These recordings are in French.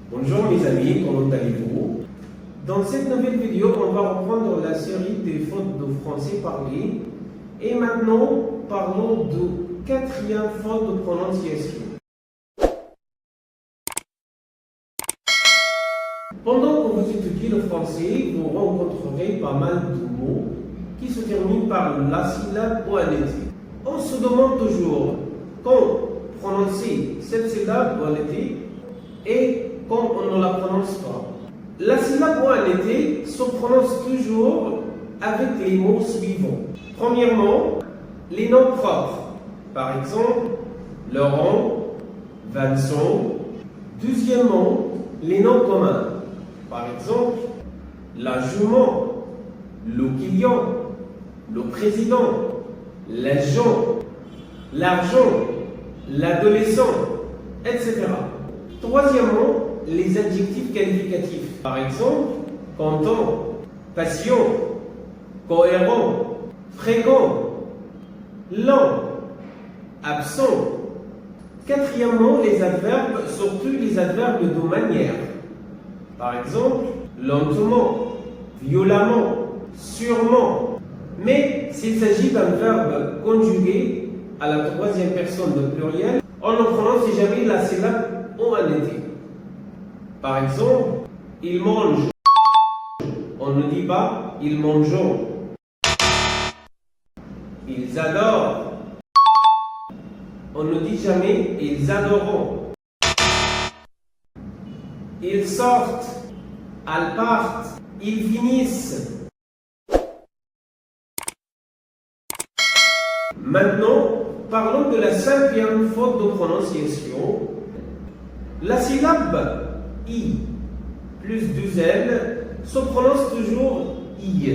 Bonjour mes amis, comment allez-vous? Dans cette nouvelle vidéo, on va reprendre la série des fautes de français parlé. Et maintenant, parlons de quatrième faute de prononciation. Pendant que vous étudiez le français, vous rencontrerez pas mal de mots qui se terminent par la syllabe ONT. On se demande toujours quand prononcer cette syllabe ONT et quand on ne la prononce pas. La syllabe ONT se prononce toujours avec les mots suivants. Premièrement, les noms propres. Par exemple, Laurent, Vincent. Deuxièmement, les noms communs. Par exemple, la jument, le client, le président, l'agent, l'argent, l'adolescent, etc. Troisièmement, les adjectifs qualificatifs. Par exemple, content, patient, cohérent, fréquent, lent, absent. Quatrièmement, les adverbes, surtout les adverbes de manière. Par exemple, lentement, violemment, sûrement. Mais s'il s'agit d'un verbe conjugué à la troisième personne de pluriel, on ne prononce jamais la syllabe ONT. Par exemple, il mange. On ne dit pas ils mangeons. Ils adorent. On ne dit jamais ils adoreront. Ils sortent, elles partent, ils finissent. Maintenant, parlons de la cinquième faute de prononciation. La syllabe I plus deux L se prononce toujours I.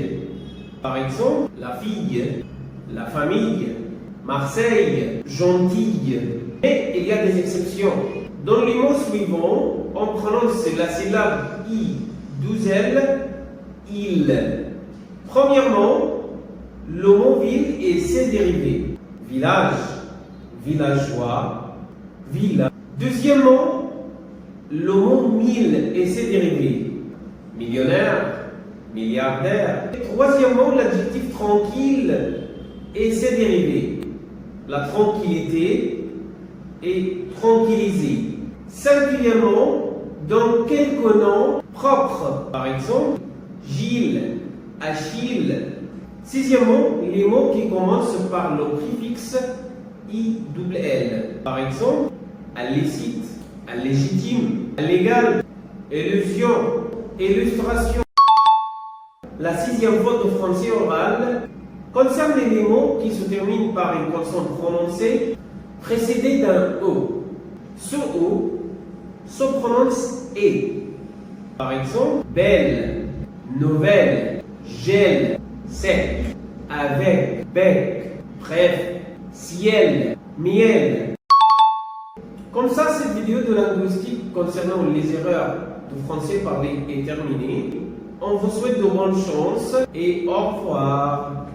Par exemple, la fille, la famille, Marseille, gentille. Mais il y a des exceptions. Dans les mots suivants, on prononce la syllabe I, 12L, il. Premièrement, le mot ville et ses dérivés. Village, villageois, ville. Deuxièmement, le mot mille et ses dérivés. Millionnaire, milliardaire. Troisièmement, l'adjectif tranquille et ses dérivés. La tranquillité et tranquilliser. Singulièrement, dans quelques noms propres. Par exemple, Gilles, Achille. Sixièmement, les mots qui commencent par le préfixe ILL. Par exemple, illicite, illégitime, illégal, illusion, illustration. La sixième faute de français oral concerne les mots qui se terminent par une consonne prononcée précédée d'un O. Ce O se prononce E. Par exemple, belle, nouvelle, gel, sec, avec, bec, bref, ciel, miel. Comme ça, cette vidéo de linguistique concernant les erreurs de français parlé est terminée. On vous souhaite de bonnes chances et au revoir.